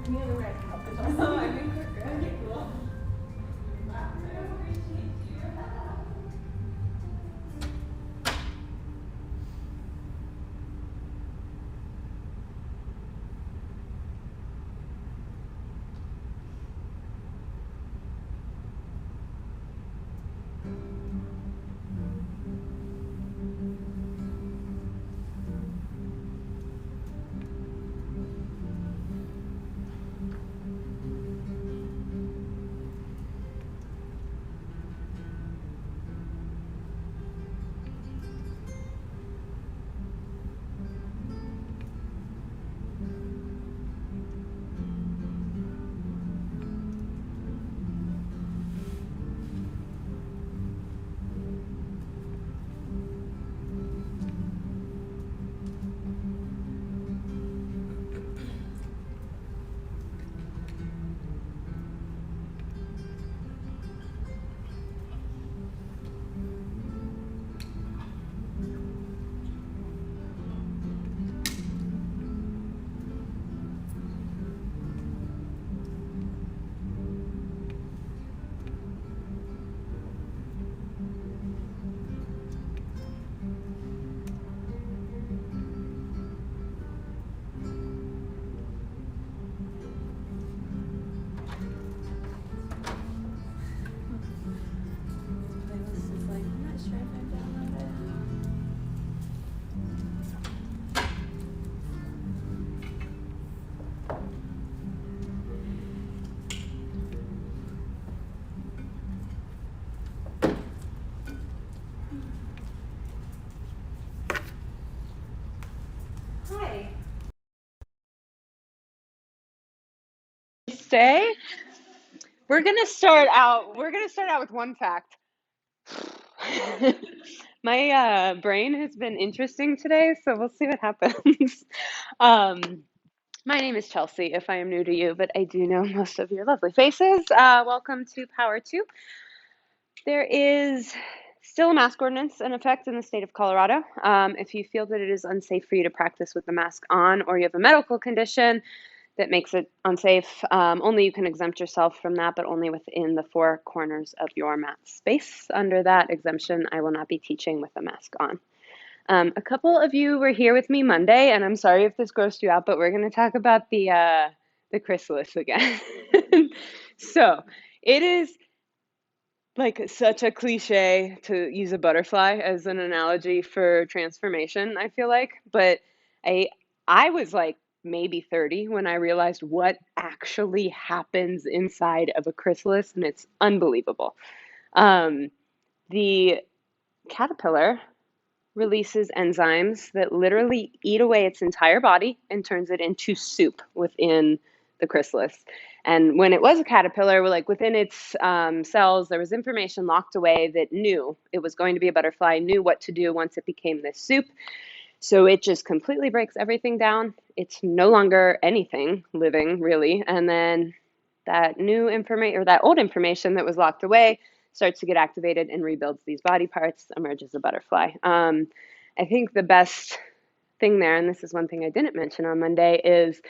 Any other way I can help the Chelsea? I think we're good. Okay, cool. Playlist is like, I'm not sure if I've downloaded it. Hi. Stay. We're gonna start out with one fact. My brain has been interesting today, so we'll see what happens. Um, my name is Chelsea, if I am new to you, but I do know most of your lovely faces. Welcome to Power 2. There is still a mask ordinance in effect in the state of Colorado. If you feel that it is unsafe for you to practice with the mask on, or you have a medical condition that makes it unsafe, only you can exempt yourself from that, but only within the four corners of your mat space. Under that exemption, I will not be teaching with a mask on. A couple of you were here with me Monday, and I'm sorry if this grossed you out, but we're going to talk about the chrysalis again. So it is like such a cliche to use a butterfly as an analogy for transformation, I feel like, but I I was like maybe 30 when I realized what actually happens inside of a chrysalis, and it's unbelievable. Um, the caterpillar releases enzymes that literally eat away its entire body and turns it into soup within the chrysalis. And when it was a caterpillar, like within its cells, there was information locked away that knew it was going to be a butterfly, knew what to do once it became this soup. So it just completely breaks everything down. It's no longer anything living, really. And then that new information or that old information that was locked away starts to get activated and rebuilds these body parts, emerges a butterfly. I think the best thing there, and this is one thing I didn't mention on Monday, is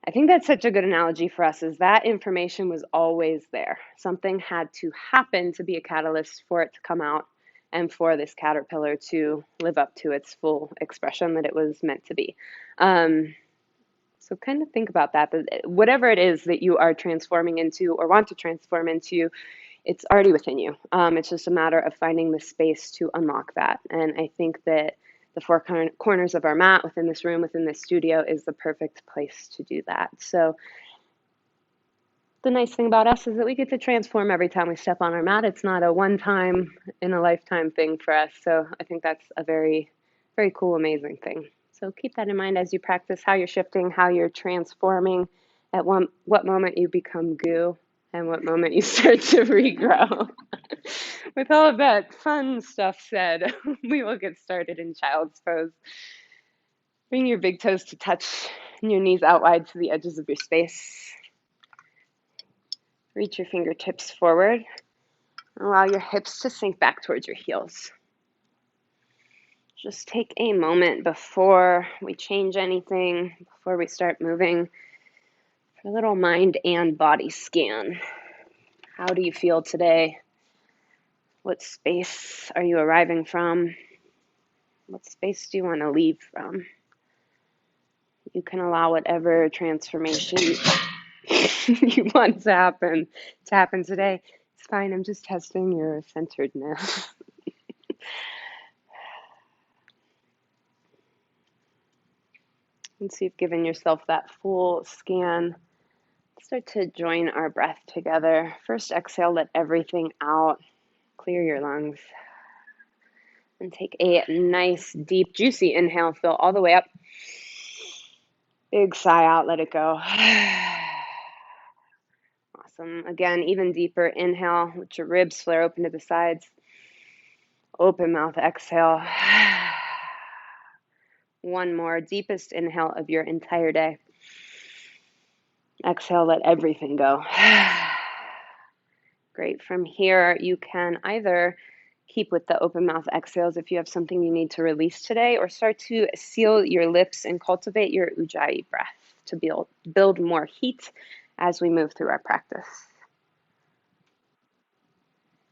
I think that's such a good analogy for us is that information was always there. Something had to happen to be a catalyst for it to come out and for this caterpillar to live up to its full expression that it was meant to be. Um, so kind of think about that. But whatever it is that you are transforming into or want to transform into, it's already within you. It's just a matter of finding the space to unlock that. And I think that the four corners of our mat within this room, within this studio, is the perfect place to do that. So the nice thing about us is that we get to transform every time we step on our mat. It's not a one time in a lifetime thing for us. So I think that's a very, very cool, amazing thing. So keep that in mind as you practice how you're shifting, how you're transforming, at what moment you become goo, and what moment you start to regrow. With all of that fun stuff said, we will get started in child's pose. Bring your big toes to touch and your knees out wide to the edges of your space. Reach your fingertips forward. Allow your hips to sink back towards your heels. Just take a moment before we change anything, before we start moving, A little mind and body scan. How do you feel today? What space are you arriving from? What space do you want to leave from? You can allow whatever transformation you want to happen today. It's fine. I'm just testing your centeredness. Once you've given yourself that full scan, start to join our breath together. First, exhale, let everything out. Clear your lungs. And take a nice, deep, juicy inhale. Fill all the way up. Big sigh out. Let it go. Awesome. Again, even deeper inhale. Let your ribs flare open to the sides. Open mouth, exhale. One more. Deepest inhale of your entire day. Exhale, let everything go. Great. From here, you can either keep with the open mouth exhales if you have something you need to release today, or start to seal your lips and cultivate your ujjayi breath to build more heat as we move through our practice.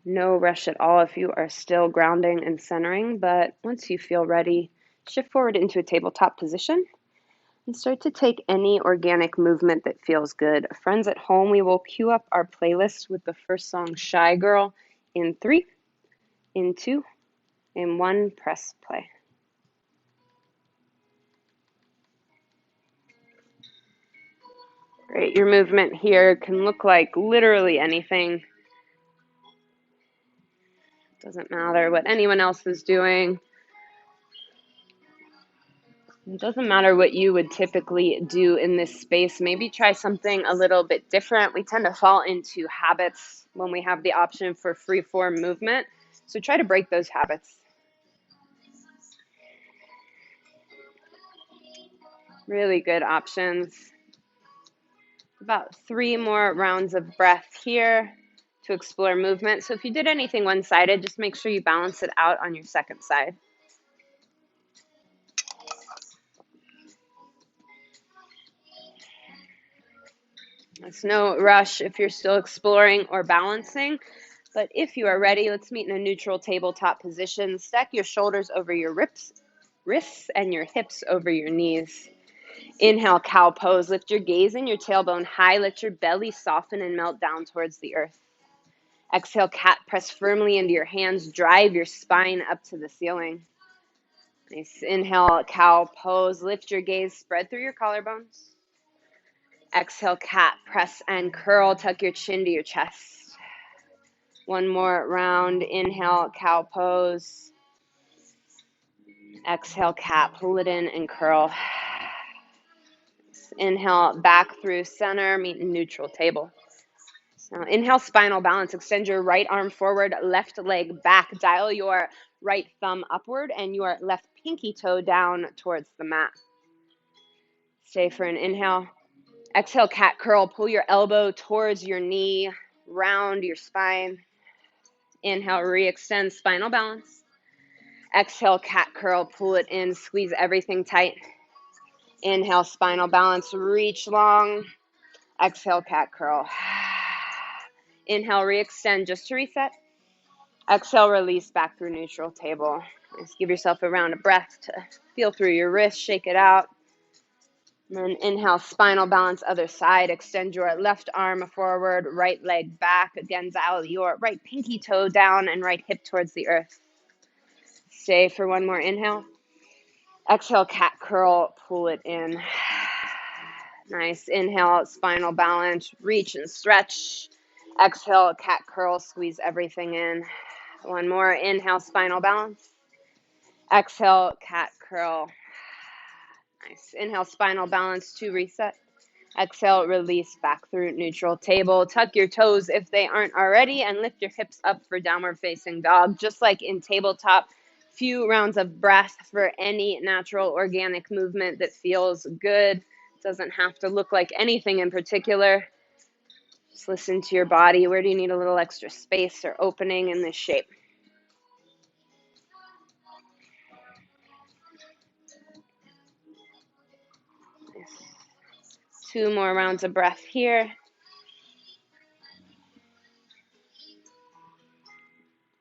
No rush at all if you are still grounding and centering, but once you feel ready, shift forward into a tabletop position and start to take any organic movement that feels good. Friends at home, we will cue up our playlist with the first song, Shy Girl, in 3, in 2, in 1, press play. Great, your movement here can look like literally anything. Doesn't matter what anyone else is doing. It doesn't matter what you would typically do in this space. Maybe try something a little bit different. We tend to fall into habits when we have the option for free form movement. So try to break those habits. Really good options. About 3 more rounds of breath here to explore movement. So if you did anything one-sided, just make sure you balance it out on your second side. There's no rush if you're still exploring or balancing, but if you are ready, let's meet in a neutral tabletop position. Stack your shoulders over your wrists and your hips over your knees. Inhale, cow pose. Lift your gaze and your tailbone high. Let your belly soften and melt down towards the earth. Exhale, cat. Press firmly into your hands. Drive your spine up to the ceiling. Nice. Inhale, cow pose. Lift your gaze. Spread through your collarbones. Exhale, cat. Press and curl. Tuck your chin to your chest. One more round. Inhale, cow pose. Exhale, cat. Pull it in and curl. Inhale, back through center. Meet in neutral table. Now inhale, spinal balance. Extend your right arm forward, left leg back. Dial your right thumb upward and your left pinky toe down towards the mat. Stay for an inhale. Exhale, cat curl. Pull your elbow towards your knee. Round your spine. Inhale, re-extend spinal balance. Exhale, cat curl. Pull it in. Squeeze everything tight. Inhale, spinal balance. Reach long. Exhale, cat curl. Inhale, re-extend just to reset. Exhale, release back through neutral table. Just give yourself a round of breath to feel through your wrist, shake it out. And then inhale, spinal balance, other side. Extend your left arm forward, right leg back. Again, dial your right pinky toe down and right hip towards the earth. Stay for one more inhale. Exhale, cat curl, pull it in. Nice. Inhale, spinal balance, reach and stretch. Exhale, cat curl, squeeze everything in. One more. Inhale, spinal balance. Exhale, cat curl. Nice. Inhale, spinal balance to reset. Exhale, release back through neutral table. Tuck your toes if they aren't already and lift your hips up for downward facing dog. Just like in tabletop, few rounds of breath for any natural organic movement that feels good. Doesn't have to look like anything in particular. Just listen to your body. Where do you need a little extra space or opening in this shape? 2 more rounds of breath here.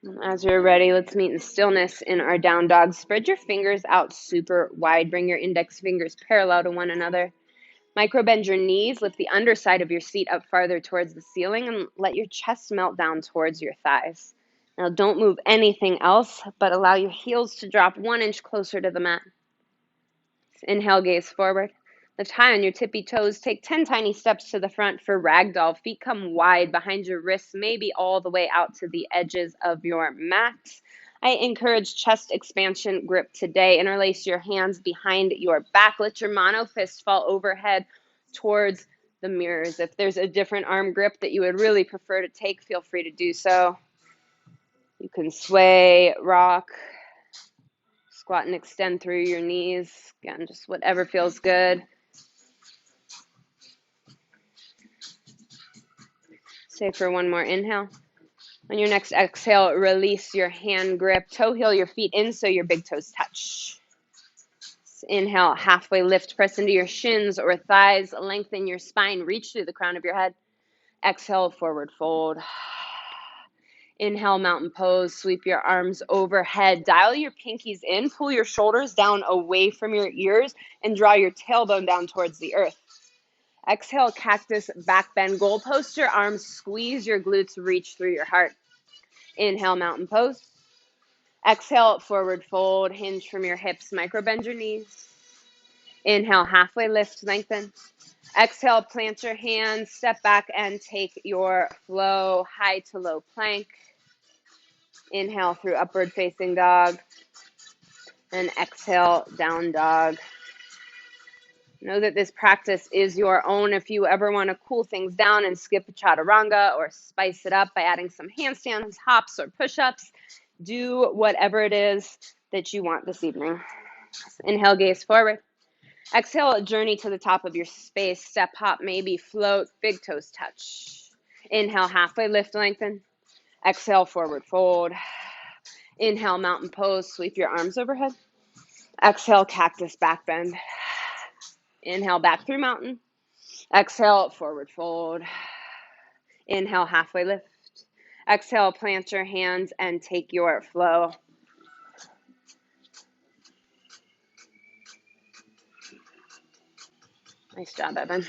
And as you're ready, let's meet in stillness in our down dog. Spread your fingers out super wide. Bring your index fingers parallel to one another. Micro bend your knees. Lift the underside of your seat up farther towards the ceiling and let your chest melt down towards your thighs. Now don't move anything else, but allow your heels to drop 1 inch closer to the mat. Inhale, gaze forward. Lift high on your tippy toes. Take 10 tiny steps to the front for ragdoll. Feet come wide behind your wrists, maybe all the way out to the edges of your mat. I encourage chest expansion grip today. Interlace your hands behind your back. Let your mono fist fall overhead towards the mirrors. If there's a different arm grip that you would really prefer to take, feel free to do so. You can sway, rock, squat and extend through your knees. Again, just whatever feels good. Stay for one more inhale. On your next exhale, release your hand grip. Toe heel your feet in so your big toes touch. Inhale, halfway lift. Press into your shins or thighs. Lengthen your spine. Reach through the crown of your head. Exhale, forward fold. Inhale, mountain pose. Sweep your arms overhead. Dial your pinkies in. Pull your shoulders down away from your ears and draw your tailbone down towards the earth. Exhale, cactus, back bend, goal post your arms, squeeze your glutes, reach through your heart. Inhale, mountain pose. Exhale, forward fold, hinge from your hips, micro bend your knees. Inhale, halfway lift, lengthen. Exhale, plant your hands, step back and take your flow, high to low plank. Inhale through upward facing dog. And exhale, down dog. Know that this practice is your own. If you ever want to cool things down and skip a chaturanga or spice it up by adding some handstands, hops, or push-ups, do whatever it is that you want this evening. Inhale, gaze forward. Exhale, journey to the top of your space. Step, hop, maybe float, big toes touch. Inhale, halfway lift, lengthen. Exhale, forward fold. Inhale, mountain pose, sweep your arms overhead. Exhale, cactus, back bend. Inhale, back through mountain. Exhale, forward fold. Inhale, halfway lift. Exhale, plant your hands and take your flow. Nice job, Evan.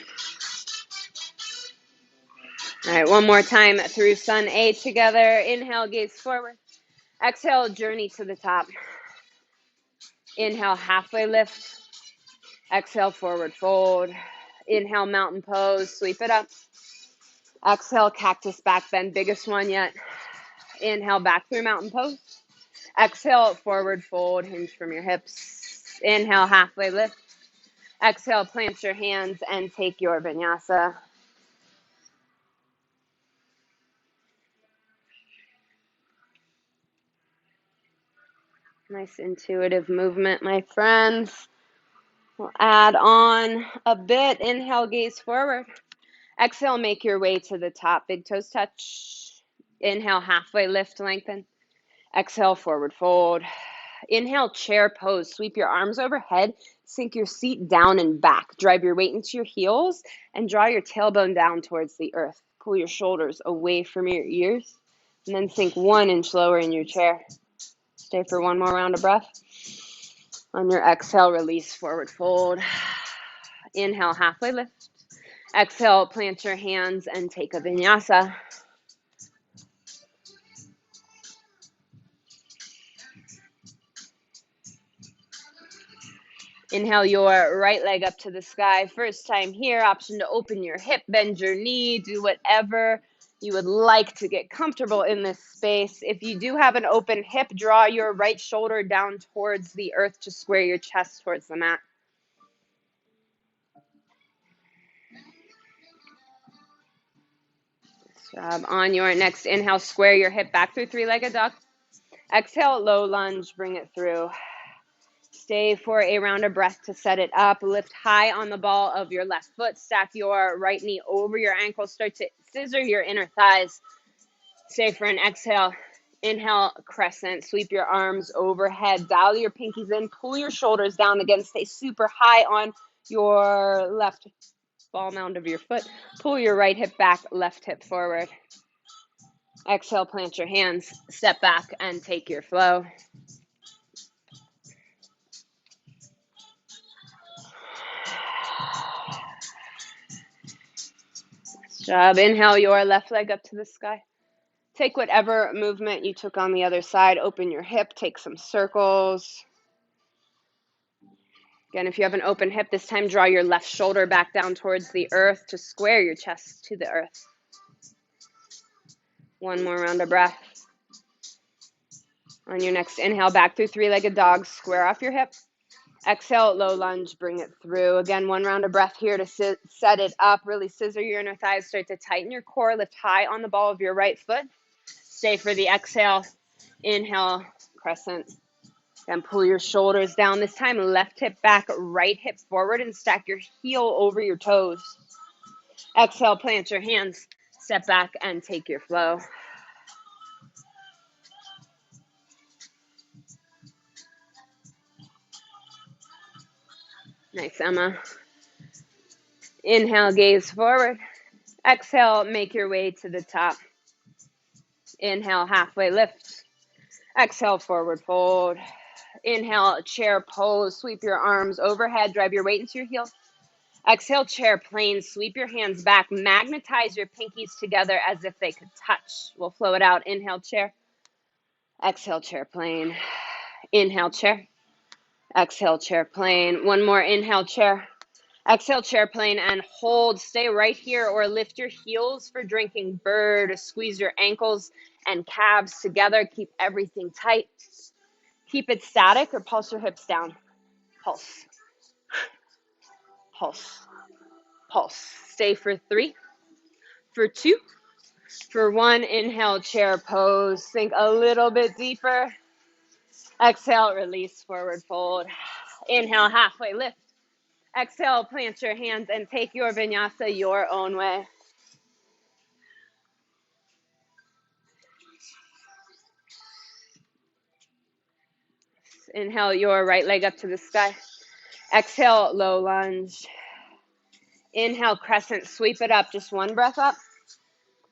All right, one more time through Sun A together. Inhale, gaze forward. Exhale, journey to the top. Inhale, halfway lift. Exhale, forward fold. Inhale, mountain pose, sweep it up. Exhale, cactus back bend, biggest one yet. Inhale, back through mountain pose. Exhale, forward fold, hinge from your hips. Inhale, halfway lift. Exhale, plant your hands and take your vinyasa. Nice intuitive movement, my friends. We'll add on a bit. Inhale, gaze forward. Exhale, make your way to the top. Big toes touch. Inhale, halfway lift, lengthen. Exhale, forward fold. Inhale, chair pose. Sweep your arms overhead. Sink your seat down and back. Drive your weight into your heels and draw your tailbone down towards the earth. Pull your shoulders away from your ears and then sink 1 inch lower in your chair. Stay for one more round of breath. On your exhale, release, forward fold. Inhale, halfway lift. Exhale, plant your hands and take a vinyasa. Inhale your right leg up to the sky. First time here, option to open your hip, bend your knee, do whatever you would like to get comfortable in this space. If you do have an open hip, draw your right shoulder down towards the earth to square your chest towards the mat. Good job. On your next inhale, square your hip back through three-legged dog. Exhale, low lunge, bring it through. Stay for a round of breath to set it up. Lift high on the ball of your left foot. Stack your right knee over your ankle. Start to scissor your inner thighs. Stay for an exhale. Inhale, crescent. Sweep your arms overhead. Dial your pinkies in. Pull your shoulders down again. Stay super high on your left small mound of your foot. Pull your right hip back, left hip forward. Exhale, plant your hands, step back, and take your flow. Nice job. Inhale your left leg up to the sky. Take whatever movement you took on the other side. Open your hip, take some circles. Again, if you have an open hip, this time draw your left shoulder back down towards the earth to square your chest to the earth. One more round of breath. On your next inhale, back through three-legged dog, square off your hip. Exhale, low lunge, bring it through. Again, one round of breath here to set it up. Really scissor your inner thighs, start to tighten your core, lift high on the ball of your right foot. Stay for the exhale. Inhale, crescent. Then pull your shoulders down. This time, left hip back, right hip forward, and stack your heel over your toes. Exhale, plant your hands, step back, and take your flow. Nice, Emma. Inhale, gaze forward. Exhale, make your way to the top. Inhale, halfway lift. Exhale, forward fold. Inhale, chair pose. Sweep your arms overhead. Drive your weight into your heels. Exhale, chair plane. Sweep your hands back. Magnetize your pinkies together as if they could touch. We'll flow it out. Inhale, chair. Exhale, chair plane. Inhale, chair. Exhale, chair plane. One more. Inhale, chair. Exhale, chair plane, and hold. Stay right here or lift your heels for drinking bird. Squeeze your ankles and calves together. Keep everything tight. Keep it static or pulse your hips down. Pulse. Pulse. Pulse. Stay for 3, for 2, for 1. Inhale, chair pose. Sink a little bit deeper. Exhale, release, forward fold. Inhale, halfway lift. Exhale, plant your hands and take your vinyasa your own way. Inhale your right leg up to the sky. Exhale, low lunge. Inhale, crescent, sweep it up, just one breath up.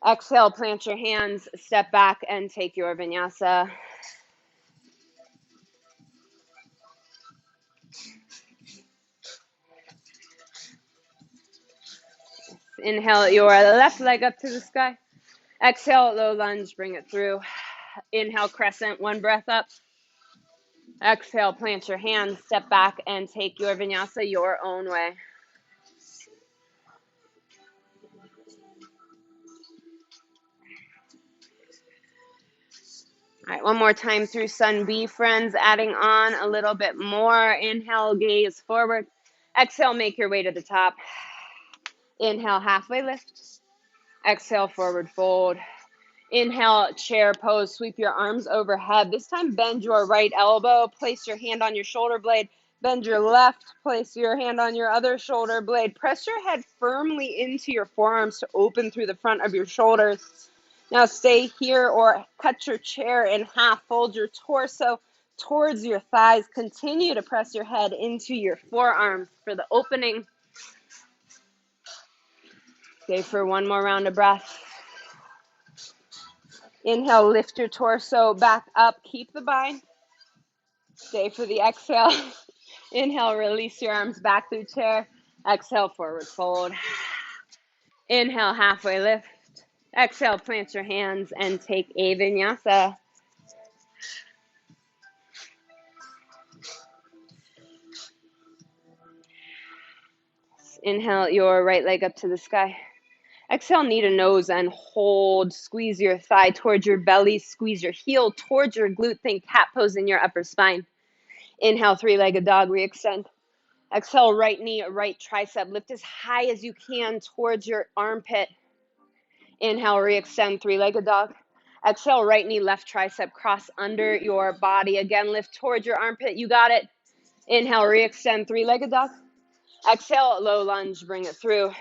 Exhale, plant your hands, step back, and take your vinyasa. Inhale your left leg up to the sky. Exhale, low lunge, bring it through. Inhale, crescent, one breath up. Exhale, plant your hands, step back, and take your vinyasa your own way. All right, one more time through Sun B, friends, adding on a little bit more. Inhale, gaze forward. Exhale, make your way to the top. Inhale, halfway lift. Exhale, forward fold. Inhale, chair pose. Sweep your arms overhead. This time, bend your right elbow. Place your hand on your shoulder blade. Bend your left. Place your hand on your other shoulder blade. Press your head firmly into your forearms to open through the front of your shoulders. Now stay here or cut your chair in half. Fold your torso towards your thighs. Continue to press your head into your forearms for the opening. Stay for one more round of breath. Inhale, lift your torso back up. Keep the bind. Stay for the exhale. Inhale, release your arms back through chair. Exhale, forward fold. Inhale, halfway lift. Exhale, plant your hands and take a vinyasa. Inhale your right leg up to the sky. Exhale, knee to nose and hold. Squeeze your thigh towards your belly. Squeeze your heel towards your glute. Think cat pose in your upper spine. Inhale, three-legged dog, re-extend. Exhale, right knee, right tricep. Lift as high as you can towards your armpit. Inhale, re-extend, three-legged dog. Exhale, right knee, left tricep, cross under your body. Again, lift towards your armpit. You got it. Inhale, re-extend, three-legged dog. Exhale, low lunge, bring it through.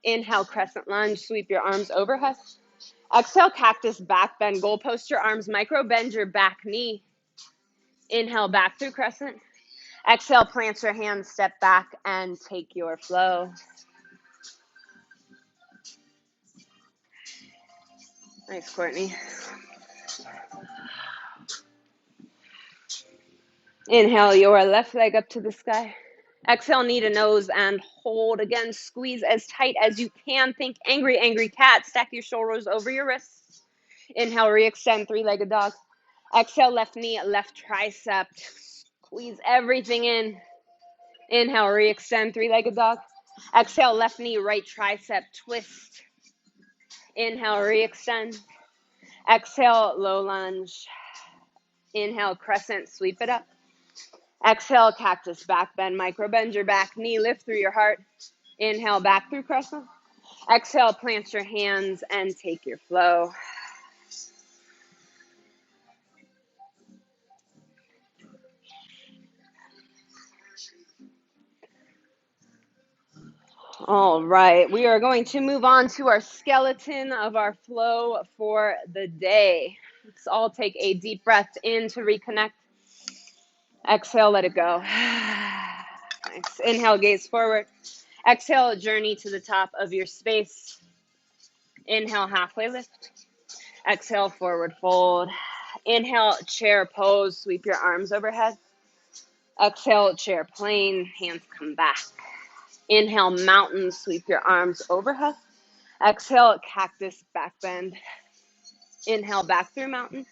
Inhale, crescent lunge, sweep your arms overhead. Exhale, cactus back bend. Goal post your arms, micro bend your back knee. Inhale, back through crescent. Exhale, plant your hands, step back, and take your flow. Nice, Courtney. Inhale your left leg up to the sky. Exhale, knee to nose and hold. Again, squeeze as tight as you can. Think angry, angry cat. Stack your shoulders over your wrists. Inhale, re-extend, three-legged dog. Exhale, left knee, left tricep. Squeeze everything in. Inhale, re-extend, three-legged dog. Exhale, left knee, right tricep, twist. Inhale, re-extend. Exhale, low lunge. Inhale, crescent, sweep it up. Exhale, cactus, back bend, micro bend your back knee, lift through your heart. Inhale, back through crescent. Exhale, plant your hands and take your flow. All right, we are going to move on to our skeleton of our flow for the day. Let's all take a deep breath in to reconnect. Exhale, let it go. Nice. Inhale, gaze forward. Exhale, journey to the top of your space. Inhale, halfway lift. Exhale, forward fold. Inhale, chair pose, sweep your arms overhead. Exhale, chair plane, hands come back. Inhale, mountain, sweep your arms overhead. Exhale, cactus, back bend. Inhale, back through mountain.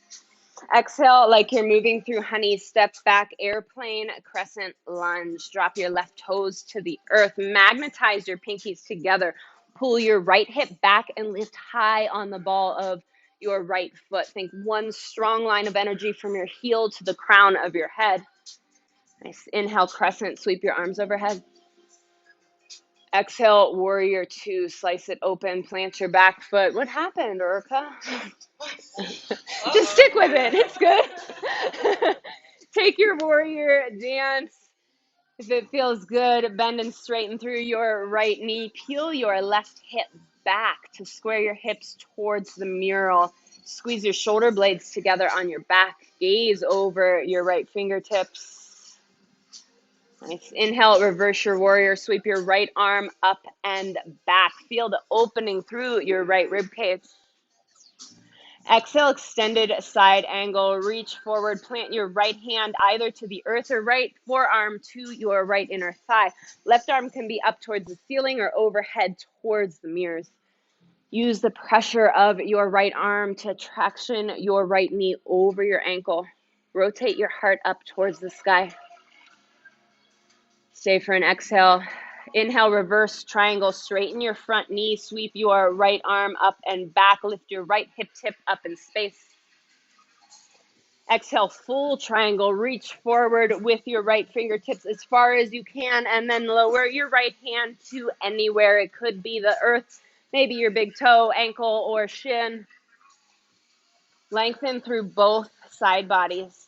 Exhale, like you're moving through honey, step back, airplane, crescent lunge. Drop your left toes to the earth. Magnetize your pinkies together. Pull your right hip back and lift high on the ball of your right foot. Think one strong line of energy from your heel to the crown of your head. Nice. Inhale, crescent, sweep your arms overhead. Exhale, warrior two, slice it open, plant your back foot. What happened, Urka? Just stick with it. It's good. Take your warrior dance. If it feels good, bend and straighten through your right knee. Peel your left hip back to square your hips towards the mural. Squeeze your shoulder blades together on your back. Gaze over your right fingertips. Nice. Inhale, reverse your warrior. Sweep your right arm up and back. Feel the opening through your right rib cage. Exhale, extended side angle. Reach forward. Plant your right hand either to the earth or right forearm to your right inner thigh. Left arm can be up towards the ceiling or overhead towards the mirrors. Use the pressure of your right arm to traction your right knee over your ankle. Rotate your heart up towards the sky. Stay for an exhale. Inhale, reverse triangle. Straighten your front knee. Sweep your right arm up and back. Lift your right hip tip up in space. Exhale, full triangle. Reach forward with your right fingertips as far as you can, and then lower your right hand to anywhere. It could be the earth, maybe your big toe, ankle, or shin. Lengthen through both side bodies.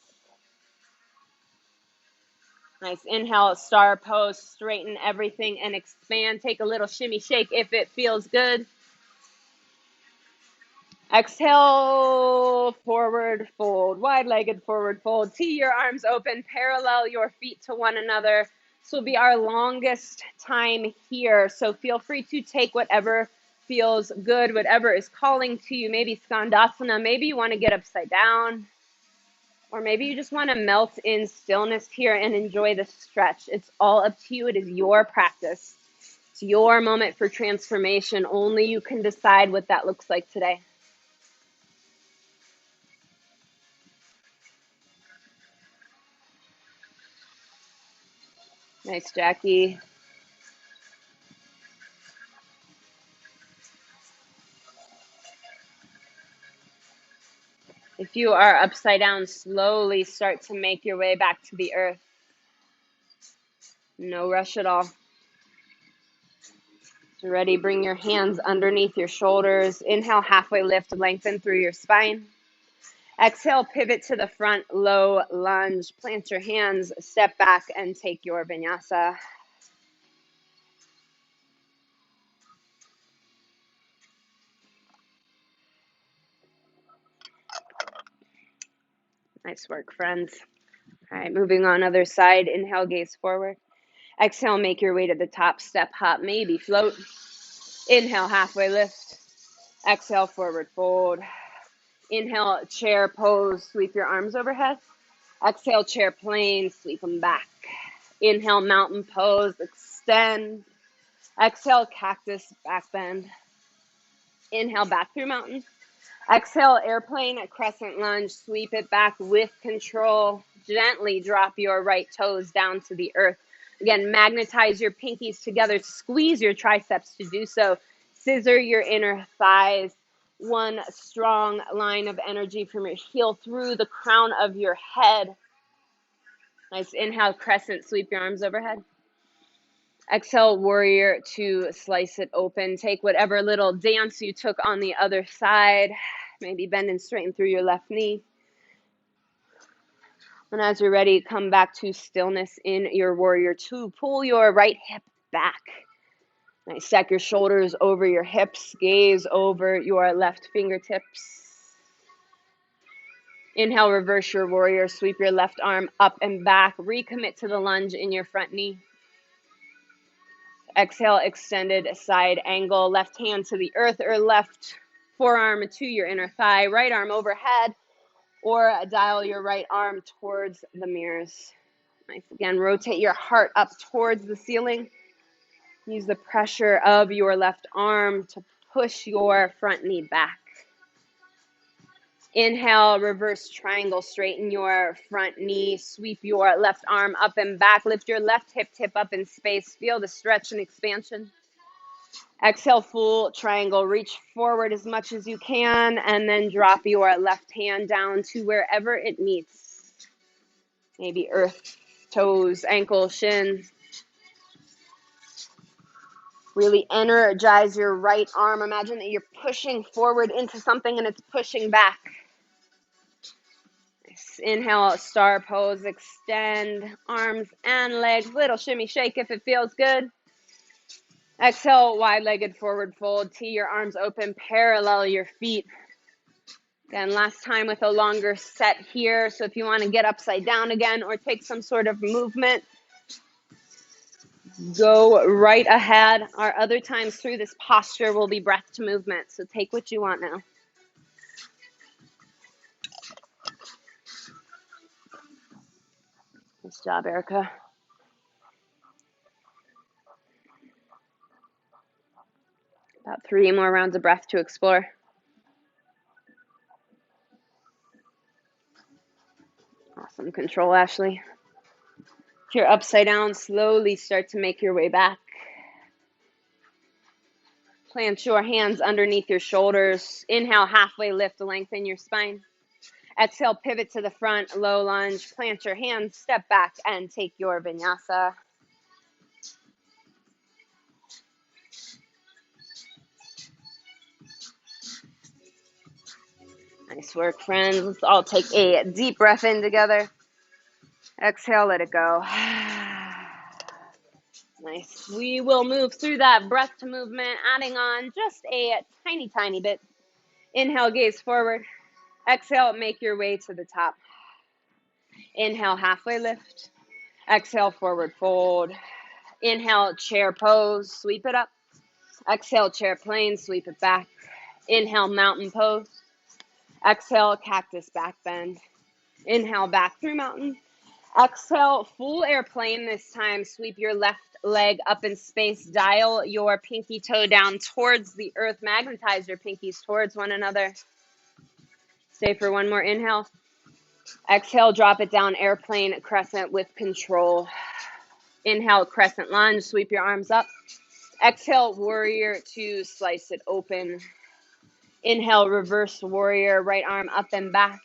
Nice. Inhale, star pose. Straighten everything and expand. Take a little shimmy shake if it feels good. Exhale, forward fold, wide-legged forward fold. Tee your arms open, parallel your feet to one another. This will be our longest time here, so feel free to take whatever feels good, whatever is calling to you. Maybe Skandasana, maybe you want to get upside down, or maybe you just want to melt in stillness here and enjoy the stretch. It's all up to you. It is your practice. It's your moment for transformation. Only you can decide what that looks like today. Nice, Jackie. If you are upside down, slowly start to make your way back to the earth. No rush at all. So ready, bring your hands underneath your shoulders. Inhale, halfway lift, lengthen through your spine. Exhale, pivot to the front, low lunge. Plant your hands, step back, and take your vinyasa. Nice work, friends. All right, moving on, other side. Inhale, gaze forward. Exhale, make your way to the top, step, hop, maybe float. Inhale, halfway lift. Exhale, forward fold. Inhale, chair pose, sweep your arms overhead. Exhale, chair plane, sweep them back. Inhale, mountain pose, extend. Exhale, cactus, back bend. Inhale, back through mountain. Exhale, airplane, crescent lunge, sweep it back with control. Gently drop your right toes down to the earth. Again, magnetize your pinkies together. Squeeze your triceps to do so. Scissor your inner thighs. One strong line of energy from your heel through the crown of your head. Nice inhale, crescent, sweep your arms overhead. Exhale, warrior two, slice it open. Take whatever little dance you took on the other side. Maybe bend and straighten through your left knee. And as you're ready, come back to stillness in your warrior two. Pull your right hip back. Nice. Stack your shoulders over your hips. Gaze over your left fingertips. Inhale, reverse your warrior. Sweep your left arm up and back. Recommit to the lunge in your front knee. Exhale, extended side angle. Left hand to the earth or left forearm to your inner thigh. Right arm overhead or dial your right arm towards the mirrors. Nice. Again, rotate your heart up towards the ceiling. Use the pressure of your left arm to push your front knee back. Inhale, reverse triangle, straighten your front knee, sweep your left arm up and back, lift your left hip tip up in space, feel the stretch and expansion. Exhale, full triangle, reach forward as much as you can, and then drop your left hand down to wherever it meets. Maybe earth, toes, ankle, shins. Really energize your right arm. Imagine that you're pushing forward into something and it's pushing back. Nice. Inhale, star pose, extend arms and legs. Little shimmy shake if it feels good. Exhale, wide-legged forward fold. Tee your arms open, parallel your feet. Again, last time with a longer set here. So if you want to get upside down again or take some sort of movement, go right ahead. Our other times through this posture will be breath to movement. So take what you want now. Nice job, Erica. About 3 more rounds of breath to explore. Awesome. Control, Ashley. If you're upside down, slowly start to make your way back. Plant your hands underneath your shoulders. Inhale, halfway lift, lengthen your spine. Exhale, pivot to the front, low lunge. Plant your hands, step back, and take your vinyasa. Nice work, friends. Let's all take a deep breath in together. Exhale, let it go. Nice. We will move through that breath to movement, adding on just a tiny, tiny bit. Inhale, gaze forward. Exhale, make your way to the top. Inhale, halfway lift. Exhale, forward fold. Inhale, chair pose, sweep it up. Exhale, chair plane, sweep it back. Inhale, mountain pose. Exhale, cactus back bend. Inhale, back through mountain. Exhale, full airplane this time. Sweep your left leg up in space. Dial your pinky toe down towards the earth. Magnetize your pinkies towards one another. Stay for one more inhale. Exhale, drop it down, airplane, crescent with control. Inhale, crescent lunge, sweep your arms up. Exhale, warrior two, slice it open. Inhale, reverse warrior, right arm up and back.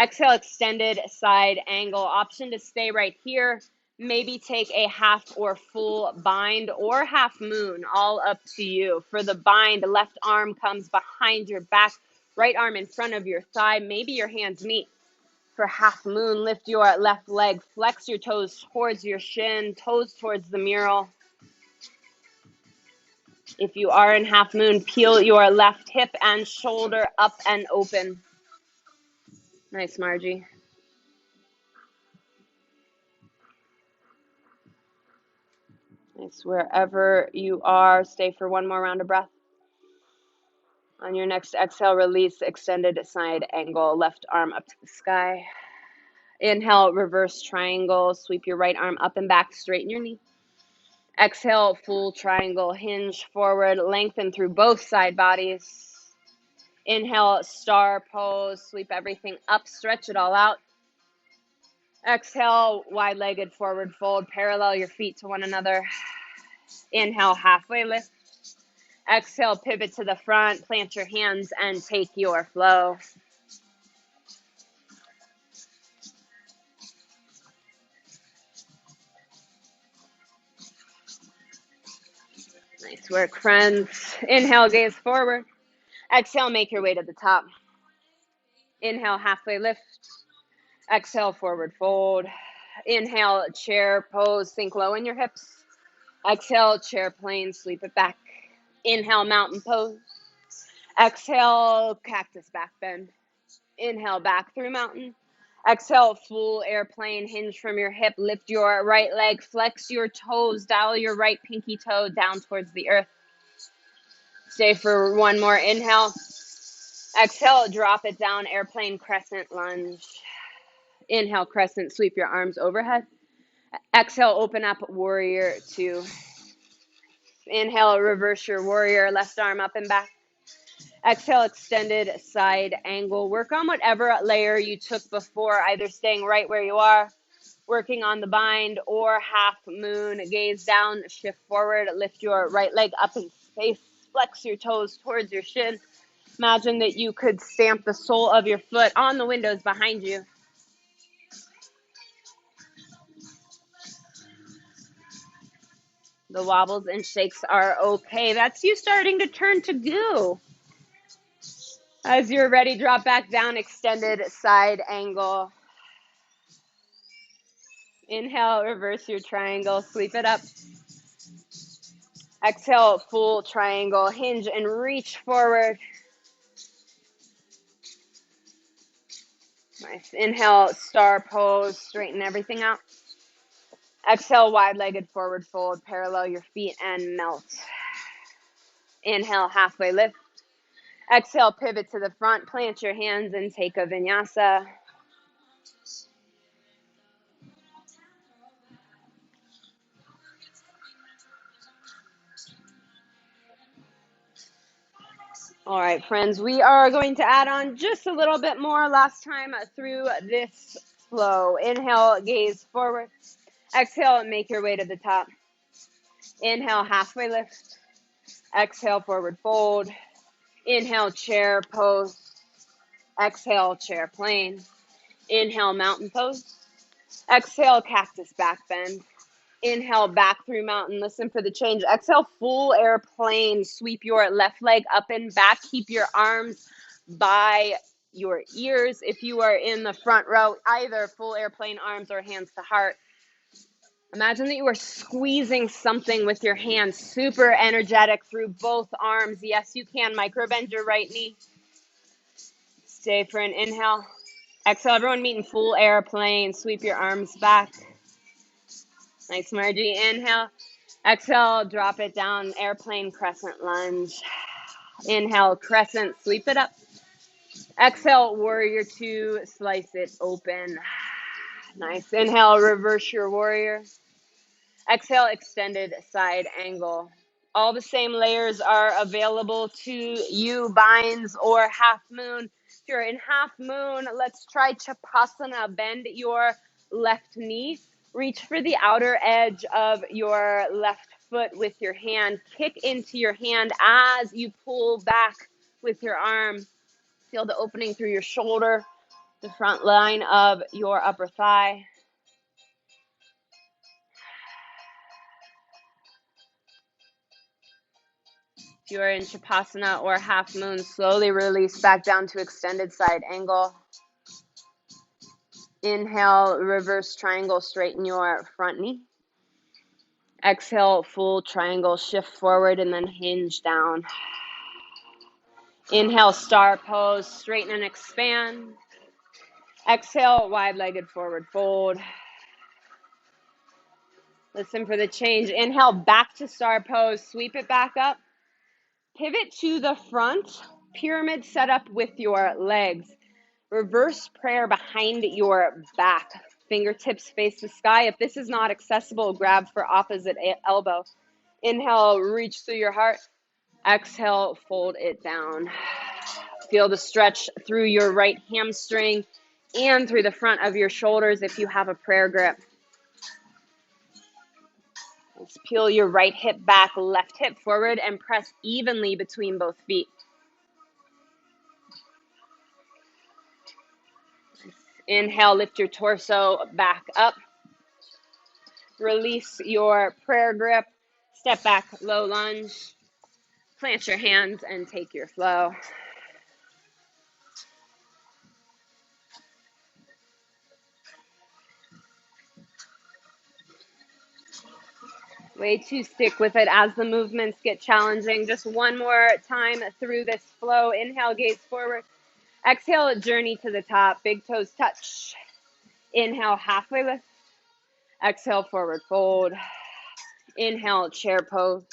Exhale, extended side angle. Option to stay right here. Maybe take a half or full bind or half moon, all up to you. For the bind, left arm comes behind your back, right arm in front of your thigh. Maybe your hands meet. For half moon, lift your left leg, flex your toes towards your shin, toes towards the mural. If you are in half moon, peel your left hip and shoulder up and open. Nice, Margie. Nice. Wherever you are, stay for one more round of breath. On your next exhale, release, extended side angle, left arm up to the sky. Inhale, reverse triangle, sweep your right arm up and back, straighten your knee. Exhale, full triangle, hinge forward, lengthen through both side bodies. Inhale, star pose, sweep everything up, stretch it all out. Exhale, wide-legged forward fold, parallel your feet to one another. Inhale, halfway lift. Exhale, pivot to the front, plant your hands and take your flow. Nice work, friends. Inhale, gaze forward. Exhale, make your way to the top. Inhale, halfway lift. Exhale, forward fold. Inhale, chair pose, sink low in your hips. Exhale, chair plane, sweep it back. Inhale, mountain pose. Exhale, cactus back bend. Inhale, back through mountain. Exhale, full airplane, hinge from your hip. Lift your right leg, flex your toes, dial your right pinky toe down towards the earth. Stay for one more inhale. Exhale, drop it down, airplane crescent lunge. Inhale, crescent, sweep your arms overhead. Exhale, open up, warrior two. Inhale, reverse your warrior, left arm up and back. Exhale, extended side angle. Work on whatever layer you took before, either staying right where you are, working on the bind, or half moon. Gaze down, shift forward, lift your right leg up in space, flex your toes towards your shin. Imagine that you could stamp the sole of your foot on the windows behind you. The wobbles and shakes are okay. That's you starting to turn to goo. As you're ready, drop back down, extended side angle. Inhale, reverse your triangle, sweep it up. Exhale, full triangle, hinge and reach forward. Nice. Inhale, star pose, straighten everything out. Exhale, wide-legged forward fold, parallel your feet and melt. Inhale, halfway lift. Exhale, pivot to the front, plant your hands and take a vinyasa. All right, friends, we are going to add on just a little bit more last time through this flow. Inhale, gaze forward. Exhale, make your way to the top. Inhale, halfway lift. Exhale, forward fold. Inhale, chair pose. Exhale, chair plane. Inhale, mountain pose. Exhale, cactus back bend. Inhale, back through mountain. Listen for the change. Exhale, full airplane. Sweep your left leg up and back. Keep your arms by your ears. If you are in the front row, either full airplane arms or hands to heart. Imagine that you are squeezing something with your hands, super energetic through both arms. Yes, you can. Microbend your right knee. Stay for an inhale. Exhale, everyone meet in full airplane. Sweep your arms back. Nice, Margie. Inhale. Exhale, drop it down. Airplane crescent lunge. Inhale, crescent, sweep it up. Exhale, warrior two, slice it open. Nice. Inhale, reverse your warrior. Exhale, extended side angle. All the same layers are available to you, binds or half moon. If you're in half moon, let's try Chapasana. Bend your left knee. Reach for the outer edge of your left foot with your hand. Kick into your hand as you pull back with your arm. Feel the opening through your shoulder, the front line of your upper thigh. If you are in Chapasana or half moon, slowly release back down to extended side angle. Inhale, reverse triangle, straighten your front knee. Exhale, full triangle, shift forward and then hinge down. Inhale, star pose, straighten and expand. Exhale, wide-legged forward fold. Listen for the change. Inhale, back to star pose, sweep it back up. Pivot to the front. Pyramid setup with your legs. Reverse prayer behind your back. Fingertips face the sky. If this is not accessible, grab for opposite elbow. Inhale, reach through your heart. Exhale, fold it down. Feel the stretch through your right hamstring and through the front of your shoulders if you have a prayer grip. Let's peel your right hip back, left hip forward, and press evenly between both feet. Inhale, lift your torso back up. Release your prayer grip. Step back, low lunge. Plant your hands and take your flow. Way to stick with it as the movements get challenging. Just one more time through this flow. Inhale, gaze forward. Exhale, journey to the top. Big toes touch. Inhale, halfway lift. Exhale, forward fold. Inhale, chair pose.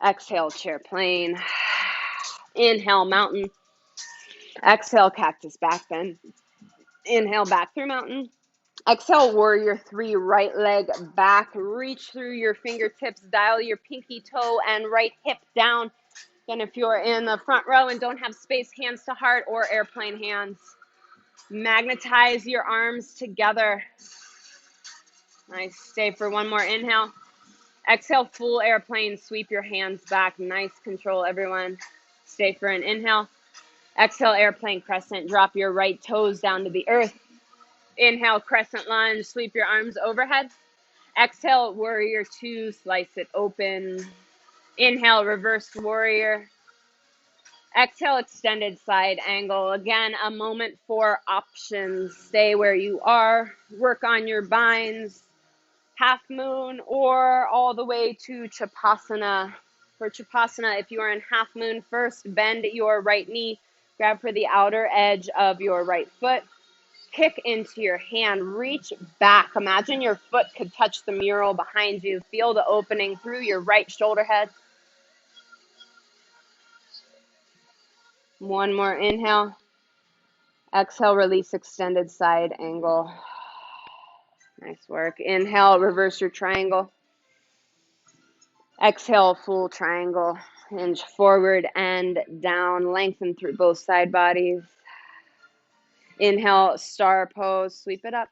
Exhale, chair plane. Inhale, mountain. Exhale, cactus back bend. Inhale, back through mountain. Exhale, warrior three, right leg back. Reach through your fingertips. Dial your pinky toe and right hip down. Then if you're in the front row and don't have space, hands to heart or airplane hands. Magnetize your arms together. Nice. Stay for one more inhale. Exhale, full airplane. Sweep your hands back. Nice control, everyone. Stay for an inhale. Exhale, airplane crescent. Drop your right toes down to the earth. Inhale, crescent lunge. Sweep your arms overhead. Exhale, warrior two. Slice it open. Inhale, reverse warrior. Exhale, extended side angle. Again, a moment for options. Stay where you are. Work on your binds. Half moon or all the way to Chapasana. For Chapasana, if you are in half moon, first bend your right knee. Grab for the outer edge of your right foot. Kick into your hand. Reach back. Imagine your foot could touch the mural behind you. Feel the opening through your right shoulder head. One more inhale. Exhale, release, extended side angle. Nice work. Inhale, reverse your triangle. Exhale, full triangle. Hinge forward and down. Lengthen through both side bodies. Inhale, star pose. Sweep it up.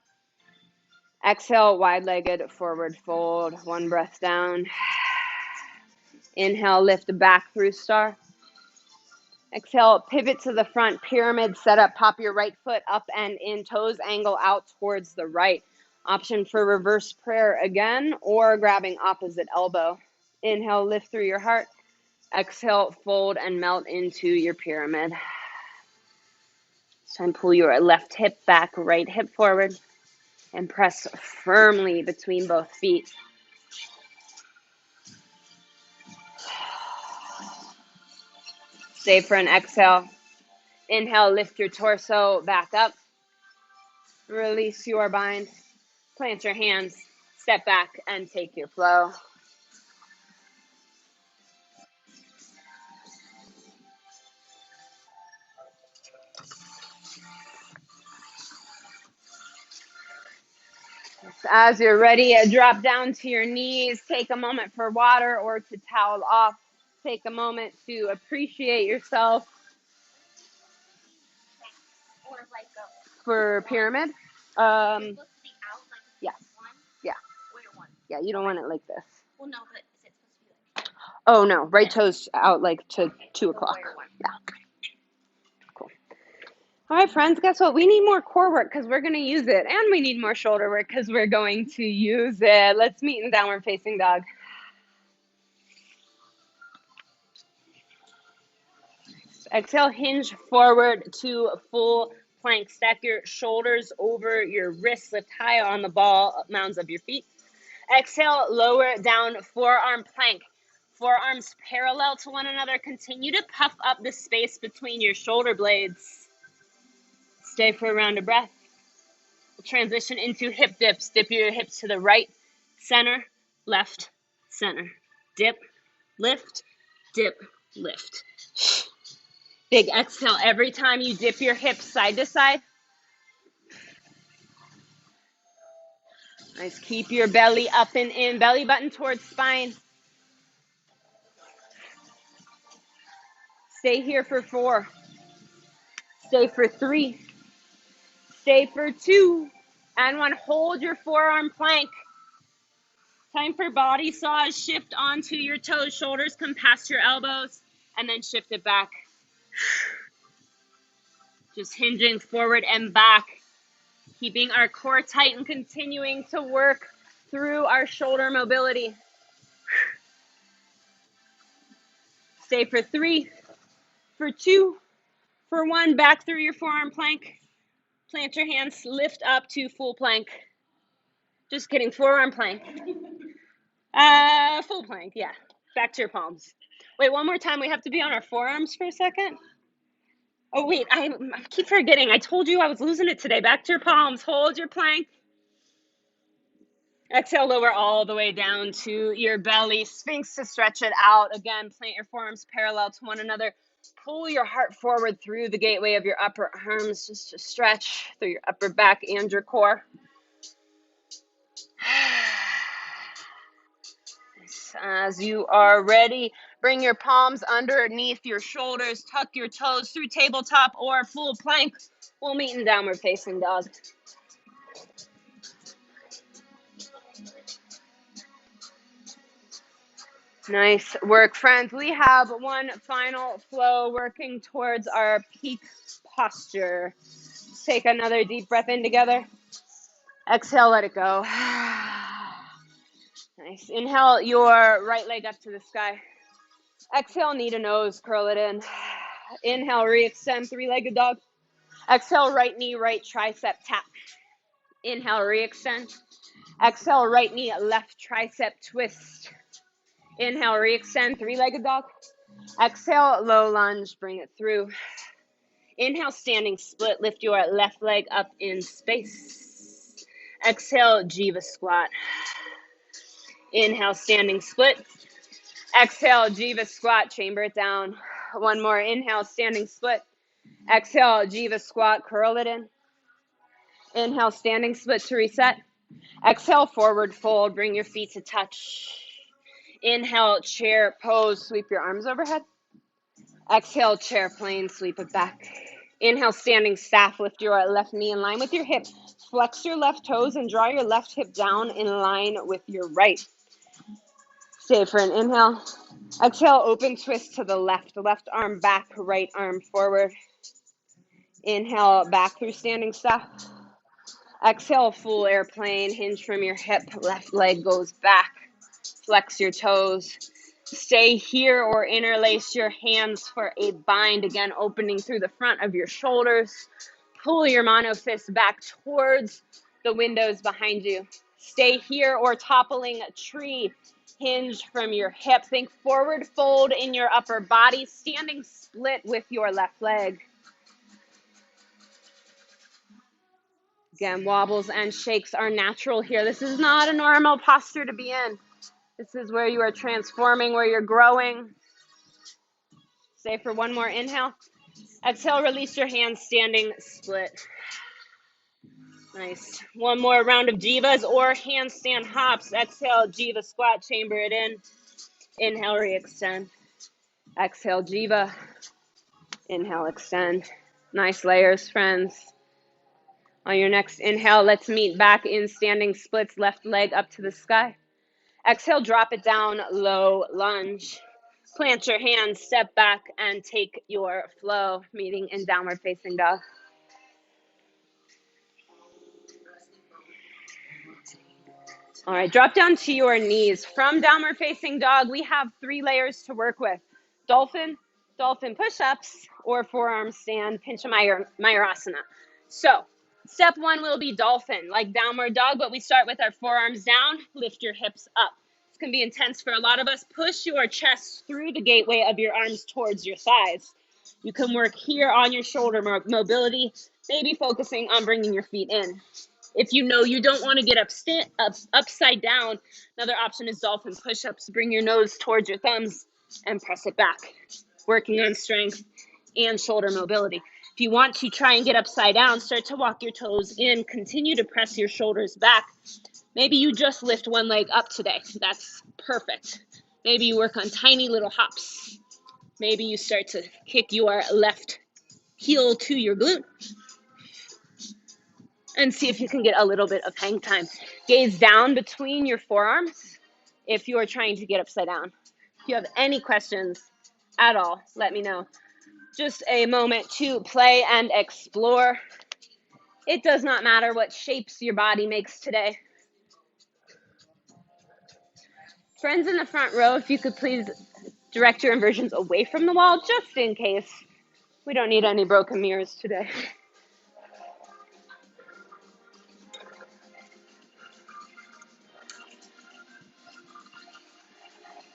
Exhale, wide-legged forward fold. One breath down. Inhale, lift back through star. Exhale, pivot to the front, pyramid setup. Pop your right foot up and in, toes angle out towards the right. Option for reverse prayer again, or grabbing opposite elbow. Inhale, lift through your heart. Exhale, fold and melt into your pyramid. So pull your left hip back, right hip forward, and press firmly between both feet. Stay for an exhale. Inhale, lift your torso back up. Release your bind. Plant your hands. Step back and take your flow. As you're ready, drop down to your knees. Take a moment for water or to towel off. Take a moment to appreciate yourself. For pyramid? Yeah. Yeah. Yeah, you don't want it like this. Well, no, but is it supposed to be like? Oh, no. Right toes out like to 2 o'clock. Yeah. Cool. All right, friends, guess what? We need more core work because we're going to use it. And we need more shoulder work because we're going to use it. Let's meet in downward facing dog. Exhale, hinge forward to full plank. Stack your shoulders over your wrists. Lift high on the ball mounds of your feet. Exhale, lower down, forearm plank. Forearms parallel to one another. Continue to puff up the space between your shoulder blades. Stay for a round of breath. Transition into hip dips. Dip your hips to the right, center, left, center. Dip, lift, lift. Big exhale every time you dip your hips side to side. Nice. Keep your belly up and in, belly button towards spine. Stay here for 4. Stay for 3. Stay for 2. And 1. Hold your forearm plank. Time for body saws. Shift onto your toes. Shoulders come past your elbows. And then shift it back. Just hinging forward and back. Keeping our core tight and continuing to work through our shoulder mobility. Stay for 3, for 2, for 1. Back through your forearm plank. Plant your hands, lift up to full plank. Just kidding, forearm plank. Full plank, yeah. Back to your palms. Wait, one more time. We have to be on our forearms for a second. Oh, wait, I keep forgetting. I told you I was losing it today. Back to your palms. Hold your plank. Exhale, lower all the way down to your belly. Sphinx to stretch it out. Again, plant your forearms parallel to one another. Pull your heart forward through the gateway of your upper arms, just to stretch through your upper back and your core. As you are ready, bring your palms underneath your shoulders. Tuck your toes through tabletop or full plank. We'll meet in downward facing dog. Nice work, friends. We have one final flow working towards our peak posture. Let's take another deep breath in together. Exhale, let it go. Nice. Inhale your right leg up to the sky. Exhale, knee to nose, curl it in. Inhale, re-extend, 3-legged dog. Exhale, right knee, right tricep tap. Inhale, re-extend. Exhale, right knee, left tricep twist. Inhale, re-extend, 3-legged dog. Exhale, low lunge, bring it through. Inhale, standing split, lift your left leg up in space. Exhale, Jiva squat. Inhale, standing split. Exhale, Jiva squat, chamber it down. One more, inhale, standing split. Exhale, Jiva squat, curl it in. Inhale, standing split to reset. Exhale, forward fold, bring your feet to touch. Inhale, chair pose, sweep your arms overhead. Exhale, chair plane, sweep it back. Inhale, standing staff, lift your left knee in line with your hip. Flex your left toes and draw your left hip down in line with your right. Stay for an inhale. Exhale, open twist to the left arm back, right arm forward. Inhale, back through standing staff. Exhale, full airplane, hinge from your hip, left leg goes back. Flex your toes. Stay here or interlace your hands for a bind. Again, opening through the front of your shoulders. Pull your mono fist back towards the windows behind you. Stay here or toppling a tree. Hinge from your hip. Think forward fold in your upper body. Standing split with your left leg. Again, wobbles and shakes are natural here. This is not a normal posture to be in. This is where you are transforming, where you're growing. Stay for one more inhale. Exhale, release your hands, standing split. Nice. One more round of Jivas or handstand hops. Exhale, Jiva squat, chamber it in. Inhale, re-extend. Exhale, Jiva. Inhale, extend. Nice layers, friends. On your next inhale, let's meet back in standing splits, left leg up to the sky. Exhale, drop it down, low lunge. Plant your hands, step back, and take your flow, meeting in downward facing dog. All right, drop down to your knees. From downward facing dog, we have 3 layers to work with. Dolphin, dolphin push-ups, or forearm stand, Pincha Mayurasana. So, step 1 will be dolphin, like downward dog, but we start with our forearms down, lift your hips up. It's going to be intense for a lot of us. Push your chest through the gateway of your arms towards your thighs. You can work here on your shoulder mobility, maybe focusing on bringing your feet in. If you know you don't want to get upside down, another option is dolphin push-ups. Bring your nose towards your thumbs and press it back. Working on strength and shoulder mobility. If you want to try and get upside down, start to walk your toes in, continue to press your shoulders back. Maybe you just lift one leg up today. That's perfect. Maybe you work on tiny little hops. Maybe you start to kick your left heel to your glute and see if you can get a little bit of hang time. Gaze down between your forearms if you are trying to get upside down. If you have any questions at all, let me know. Just a moment to play and explore. It does not matter what shapes your body makes today. Friends in the front row, if you could please direct your inversions away from the wall, just in case. We don't need any broken mirrors today.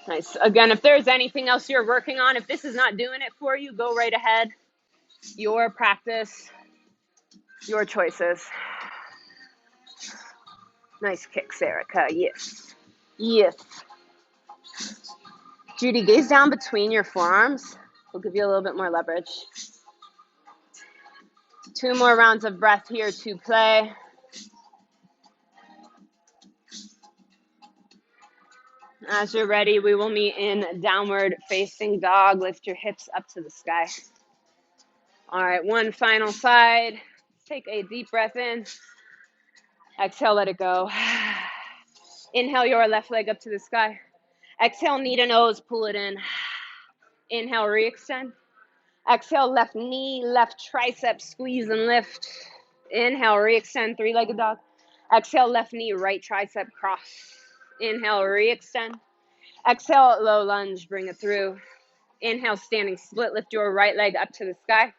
Nice. Again, if there's anything else you're working on, if this is not doing it for you, go right ahead. Your practice, your choices. Nice kicks, Erica. Yes. Yes. Judy, gaze down between your forearms. We'll give you a little bit more leverage. 2 more rounds of breath here to play. As you're ready, we will meet in downward facing dog. Lift your hips up to the sky. All right, one final side. Take a deep breath in. Exhale, let it go. Inhale your left leg up to the sky. Exhale, knee to nose, pull it in. Inhale, re-extend. Exhale, left knee, left tricep, squeeze and lift. Inhale, re-extend, 3-legged dog. Exhale, left knee, right tricep, cross. Inhale, re-extend. Exhale, low lunge, bring it through. Inhale, standing split, lift your right leg up to the sky.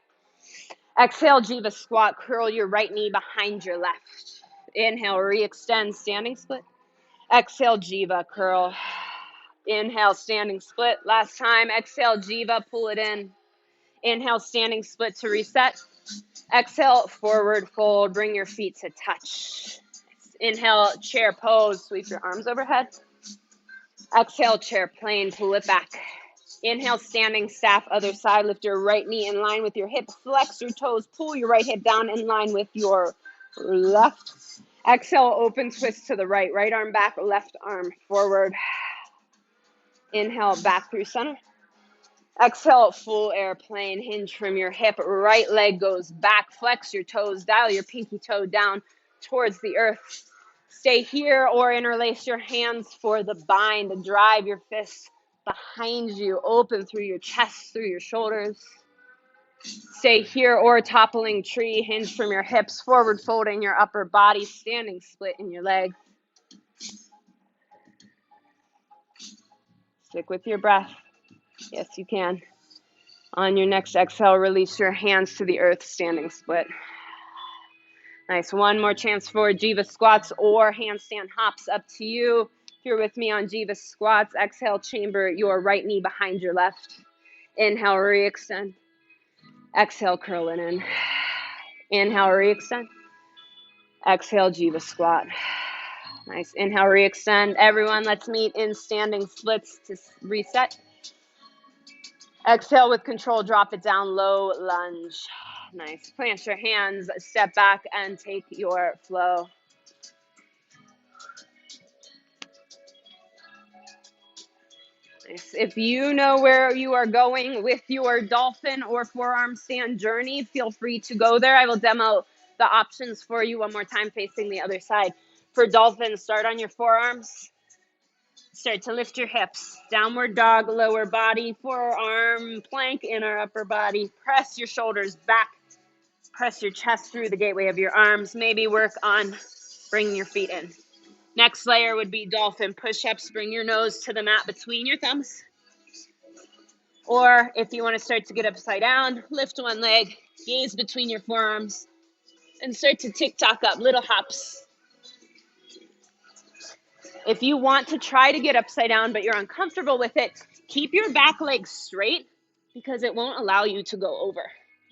Exhale, Jiva squat, curl your right knee behind your left. Inhale, re-extend, standing split. Exhale, Jiva, curl. Inhale, standing split. Last time, exhale, Jiva, pull it in. Inhale, standing split to reset. Exhale, forward fold, bring your feet to touch. Inhale, chair pose, sweep your arms overhead. Exhale, chair plane, pull it back. Inhale, standing staff, other side, lift your right knee in line with your hip, flex your toes, pull your right hip down in line with your left. Exhale, open twist to the right, right arm back, left arm forward. Inhale, back through center. Exhale, full airplane, hinge from your hip, right leg goes back, flex your toes, dial your pinky toe down towards the earth. Stay here or interlace your hands for the bind. Drive your fists behind you, open through your chest, through your shoulders. Stay here or toppling tree, hinge from your hips, forward folding your upper body, standing split in your legs. Stick with your breath. Yes, you can. On your next exhale, release your hands to the earth, standing split. Nice. One more chance for Jiva squats or handstand hops, up to you. If you're with me on Jiva squats, exhale, chamber your right knee behind your left. Inhale, re-extend. Exhale, curl it in. Inhale, re-extend. Exhale, Jiva squat. Nice. Inhale, re-extend. Everyone, let's meet in standing splits to reset. Exhale with control, drop it down, low lunge. Nice. Plant your hands, step back, and take your flow. Nice. If you know where you are going with your dolphin or forearm stand journey, feel free to go there. I will demo the options for you one more time facing the other side. For dolphin, start on your forearms. Start to lift your hips. Downward dog, lower body, forearm plank, inner upper body. Press your shoulders back. Press your chest through the gateway of your arms. Maybe work on bringing your feet in. Next layer would be dolphin push-ups. Bring your nose to the mat between your thumbs. Or if you want to start to get upside down, lift one leg, gaze between your forearms, and start to tick-tock up, little hops. If you want to try to get upside down, but you're uncomfortable with it, keep your back leg straight because it won't allow you to go over.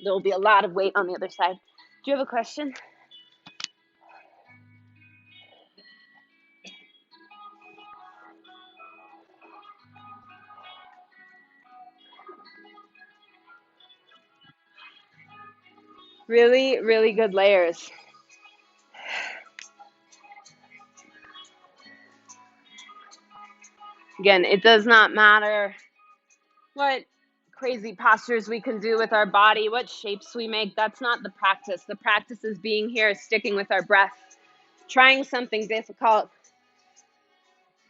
There will be a lot of weight on the other side. Do you have a question? Really, really good layers. Again, it does not matter what crazy postures we can do with our body, what shapes we make. That's not the practice. The practice is being here, sticking with our breath, trying something difficult,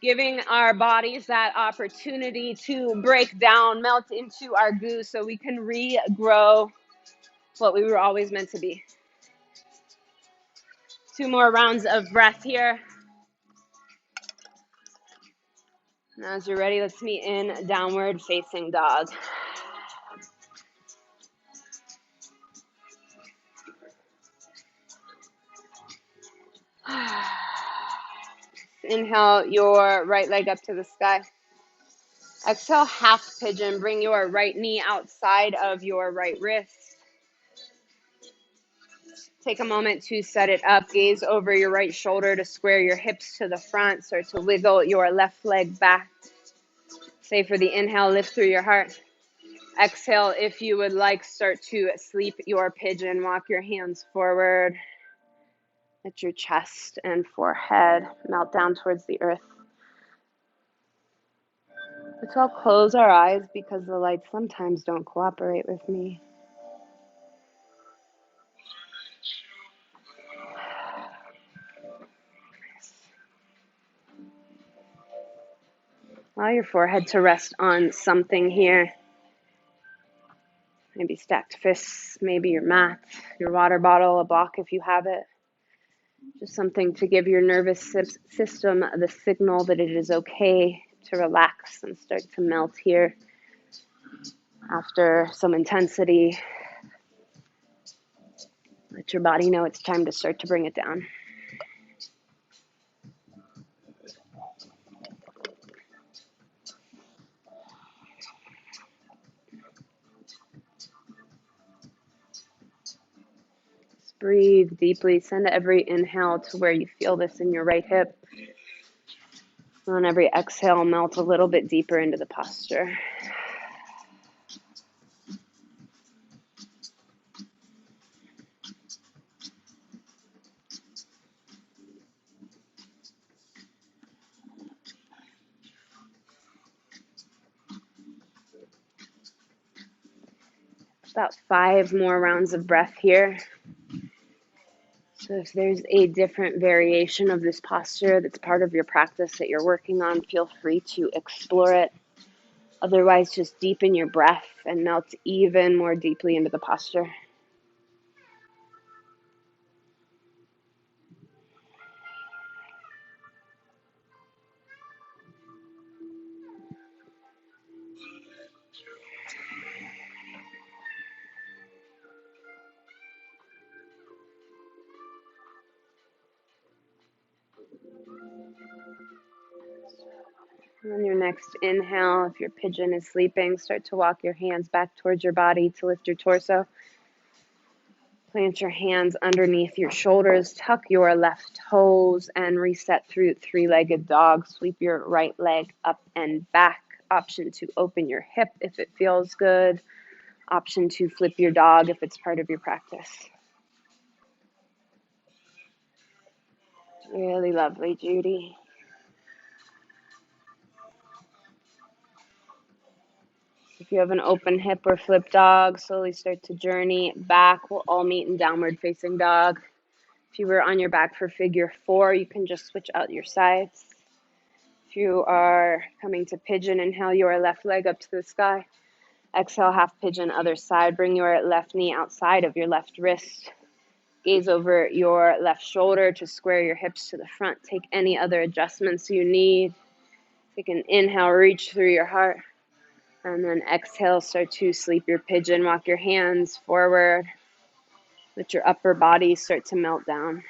giving our bodies that opportunity to break down, melt into our goo so we can regrow what we were always meant to be. 2 more rounds of breath here. Now, as you're ready, let's meet in downward facing dog. Inhale your right leg up to the sky. Exhale, half pigeon. Bring your right knee outside of your right wrist. Take a moment to set it up. Gaze over your right shoulder to square your hips to the front. Start to wiggle your left leg back. Say for the inhale, lift through your heart. Exhale, if you would like, start to sleep your pigeon. Walk your hands forward. Let your chest and forehead melt down towards the earth. Let's all close our eyes because the lights sometimes don't cooperate with me. Allow your forehead to rest on something here. Maybe stacked fists, maybe your mat, your water bottle, a block if you have it. Just something to give your nervous system the signal that it is okay to relax and start to melt here after some intensity. Let your body know it's time to start to bring it down. Just breathe deeply. Send every inhale to where you feel this in your right hip. And on every exhale, melt a little bit deeper into the posture. About 5 more rounds of breath here. So if there's a different variation of this posture that's part of your practice that you're working on, feel free to explore it. Otherwise, just deepen your breath and melt even more deeply into the posture. On your next inhale, if your pigeon is sleeping, start to walk your hands back towards your body to lift your torso. Plant your hands underneath your shoulders, tuck your left toes, and reset through 3-legged dog. Sweep your right leg up and back. Option to open your hip if it feels good. Option to flip your dog if it's part of your practice. Really lovely, Judy. If you have an open hip or flip dog, slowly start to journey back. We'll all meet in downward facing dog. If you were on your back for figure 4, you can just switch out your sides. If you are coming to pigeon, inhale your left leg up to the sky. Exhale, half pigeon, other side. Bring your left knee outside of your left wrist. Gaze over your left shoulder to square your hips to the front. Take any other adjustments you need. Take an inhale, reach through your heart. And then exhale, start to sleep your pigeon. Walk your hands forward. Let your upper body start to melt down.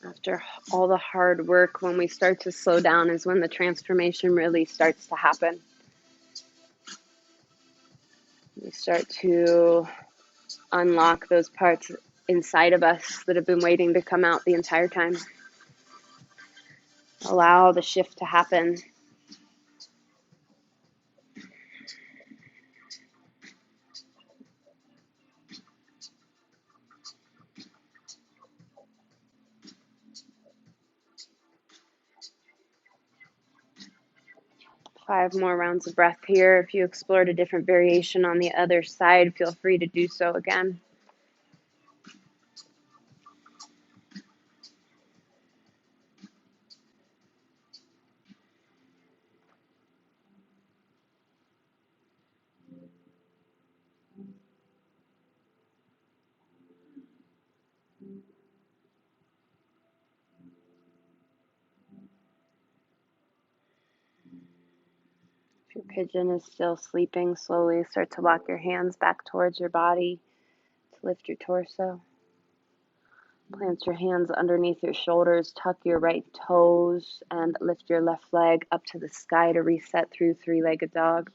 After all the hard work, when we start to slow down is when the transformation really starts to happen. We start to unlock those parts inside of us that have been waiting to come out the entire time. Allow the shift to happen. Five more rounds of breath here. If you explored a different variation on the other side, feel free to do so again. If your pigeon is still sleeping, slowly start to walk your hands back towards your body to lift your torso. Plant your hands underneath your shoulders, tuck your right toes, and lift your left leg up to the sky to reset through three-legged dog.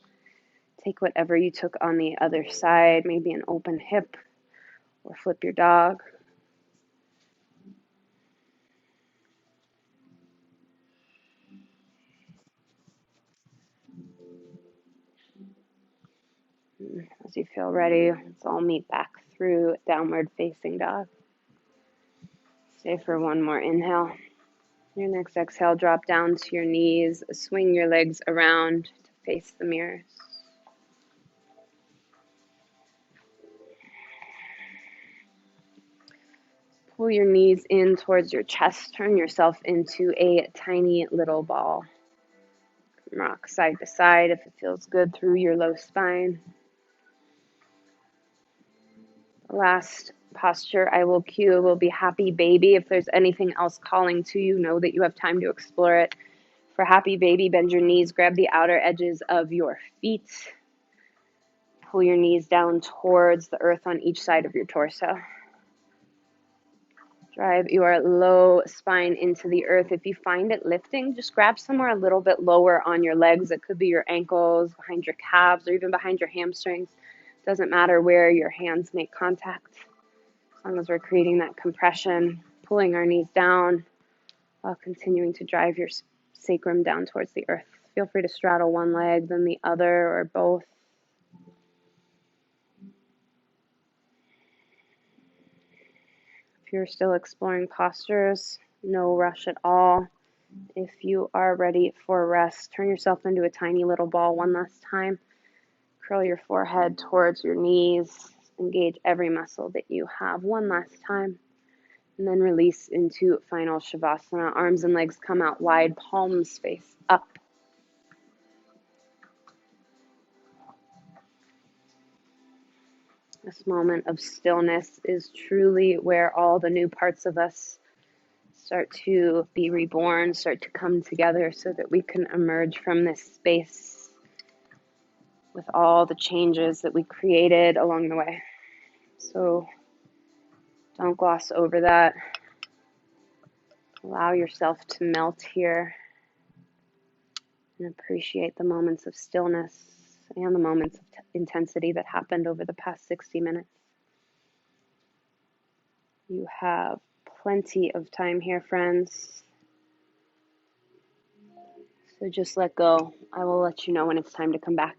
Take whatever you took on the other side, maybe an open hip, or flip your dog. As you feel ready, let's all meet back through downward facing dog. Stay for one more inhale. Your next exhale, drop down to your knees, swing your legs around to face the mirrors. Pull your knees in towards your chest, turn yourself into a tiny little ball. Rock side to side if it feels good through your low spine. The last posture I will cue will be happy baby. If there's anything else calling to you, know that you have time to explore it. For happy baby, bend your knees, grab the outer edges of your feet. Pull your knees down towards the earth on each side of your torso. Drive your low spine into the earth. If you find it lifting, just grab somewhere a little bit lower on your legs. It could be your ankles, behind your calves, or even behind your hamstrings. Doesn't matter where your hands make contact. As long as we're creating that compression, pulling our knees down while continuing to drive your sacrum down towards the earth. Feel free to straddle one leg, then the other, or both. If you're still exploring postures, no rush at all. If you are ready for rest, turn yourself into a tiny little ball one last time. Curl your forehead towards your knees. Engage every muscle that you have one last time. And then release into final Shavasana. Arms and legs come out wide, palms face up. This moment of stillness is truly where all the new parts of us start to be reborn, start to come together so that we can emerge from this space with all the changes that we created along the way. So don't gloss over that. Allow yourself to melt here and appreciate the moments of stillness and the moments of intensity that happened over the past 60 minutes. You have plenty of time here, friends. So just let go. I will let you know when it's time to come back.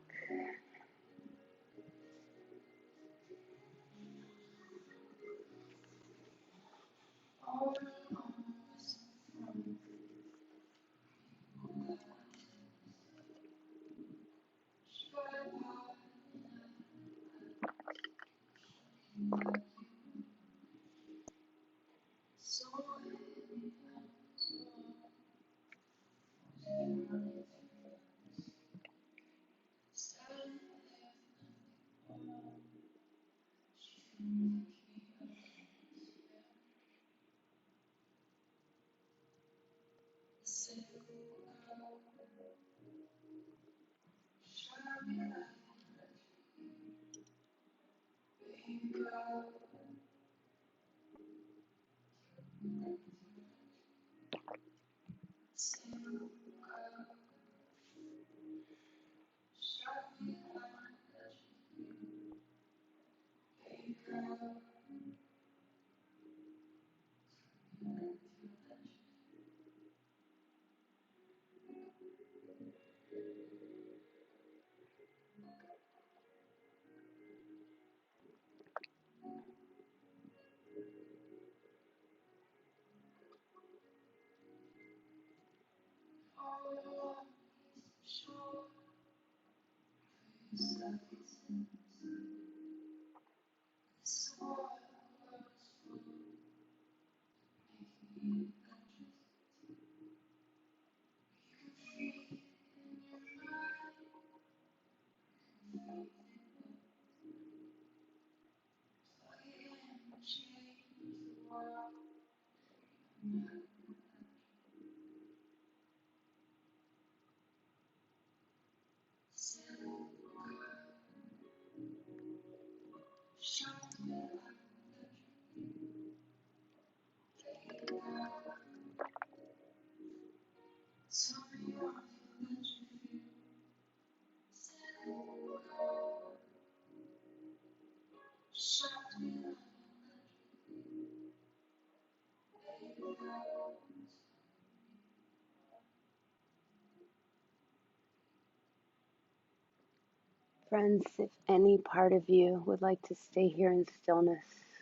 Friends, if any part of you would like to stay here in stillness,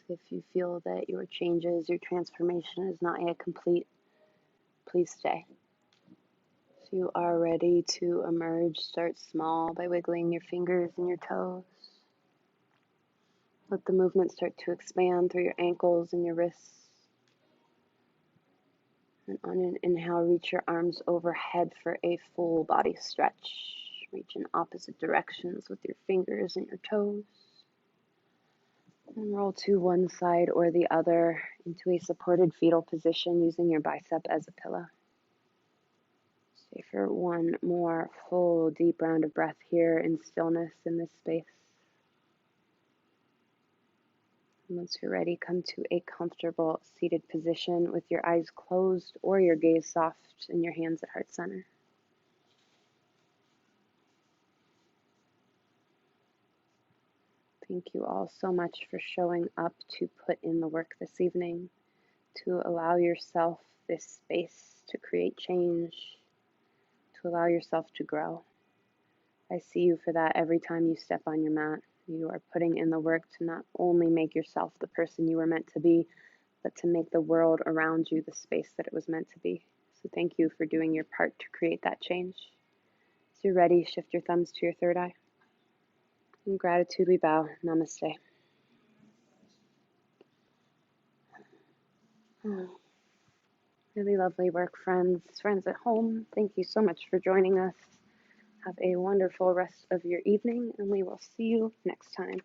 if you feel that your changes, your transformation is not yet complete, please stay. If you are ready to emerge, start small by wiggling your fingers and your toes. Let the movement start to expand through your ankles and your wrists. And on an inhale, reach your arms overhead for a full body stretch. Reach in opposite directions with your fingers and your toes. And roll to one side or the other into a supported fetal position using your bicep as a pillow. Stay for one more full deep round of breath here in stillness in this space. And once you're ready, come to a comfortable seated position with your eyes closed or your gaze soft and your hands at heart center. Thank you all so much for showing up to put in the work this evening, to allow yourself this space to create change, to allow yourself to grow. I see you for that every time you step on your mat. You are putting in the work to not only make yourself the person you were meant to be, but to make the world around you the space that it was meant to be. So thank you for doing your part to create that change. As you're ready, shift your thumbs to your third eye. In gratitude, we bow. Namaste. Really lovely work, friends. Friends at home, thank you so much for joining us. Have a wonderful rest of your evening, and we will see you next time.